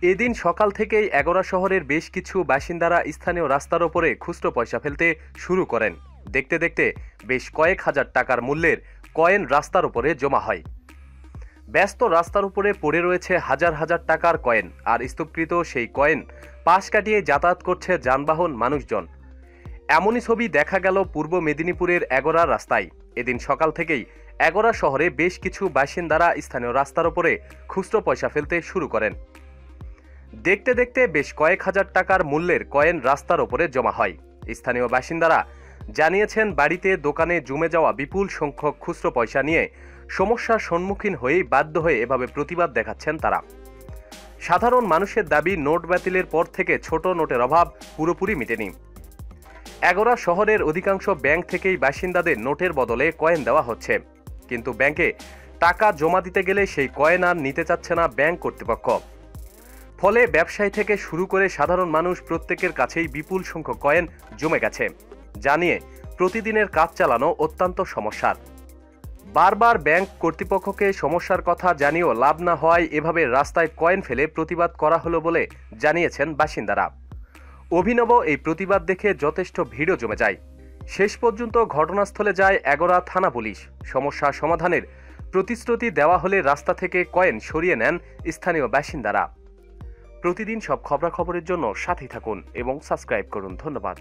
এদিন সকাল থেকেই এগরা শহরের বেশ কিছু বাসিন্দারা স্থানীয় রাস্তার ওপরে খুচরো পয়সা ফেলতে শুরু করেন। দেখতে দেখতে বেশ কয়েক হাজার টাকার মূল্যের কয়েন রাস্তার উপরে জমা হয়। ব্যস্ত রাস্তার উপরে পড়ে রয়েছে হাজার হাজার টাকার কয়েন, আর স্তূপকৃত সেই কয়েন পাশ কাটিয়ে যাতায়াত করছে যানবাহন, মানুষজন। এমনই ছবি দেখা গেল পূর্ব মেদিনীপুরের এগরা রাস্তায়। এদিন সকাল থেকেই এগরা শহরে বেশ কিছু বাসিন্দারা স্থানীয় রাস্তার ওপরে খুচরো পয়সা ফেলতে শুরু করেন। দেখতে দেখতে বেশ কয়েক হাজার টাকার মূল্যের কয়েন রাস্তার ওপরে জমা হয়। স্থানীয় বাসিন্দারা জানিয়েছেন, বাড়িতে দোকানে জমে যাওয়া বিপুল সংখ্যক খুচরো পয়সা নিয়ে সমস্যার সম্মুখীন হয়েই বাধ্য হয়ে এভাবে প্রতিবাদ দেখাচ্ছেন তারা। সাধারণ মানুষের দাবি, নোট বাতিলের পর থেকে ছোট নোটের অভাব পুরোপুরি মেটেনি। এগরা শহরের অধিকাংশ ব্যাংক থেকেই বাসিন্দাদের নোটের বদলে কয়েন দেওয়া হচ্ছে, কিন্তু ব্যাংকে টাকা জমা দিতে গেলে সেই কয়েন আর নিতে চাচ্ছে না ব্যাংক কর্তৃপক্ষ। ফলে ব্যবসায়ী থেকে শুরু করে সাধারণ মানুষ প্রত্যেকের কাছেই বিপুল সংখ্যক কয়েন জমে গেছে, যা নিয়ে প্রতিদিনের কাজ চালানো অত্যন্ত সমস্যার। বারবার ব্যাংক কর্তৃপক্ষকে সমস্যার কথা জানিয়েও লাভ না হওয়ায় এভাবে রাস্তায় কয়েন ফেলে প্রতিবাদ করা হলো বলে জানিয়েছেন বাসিন্দারা। অভিনব এই প্রতিবাদ দেখে যথেষ্ট ভিড়ও জমে যায়। শেষ পর্যন্ত ঘটনাস্থলে যায় এগরা থানা পুলিশ। সমস্যা সমাধানের প্রতিশ্রুতি দেওয়া হলে রাস্তা থেকে কয়েন সরিয়ে নেন স্থানীয় বাসিন্দারা। প্রতিদিন সব খবরাখবরের জন্য সাথেই থাকুন এবং সাবস্ক্রাইব করুন। ধন্যবাদ।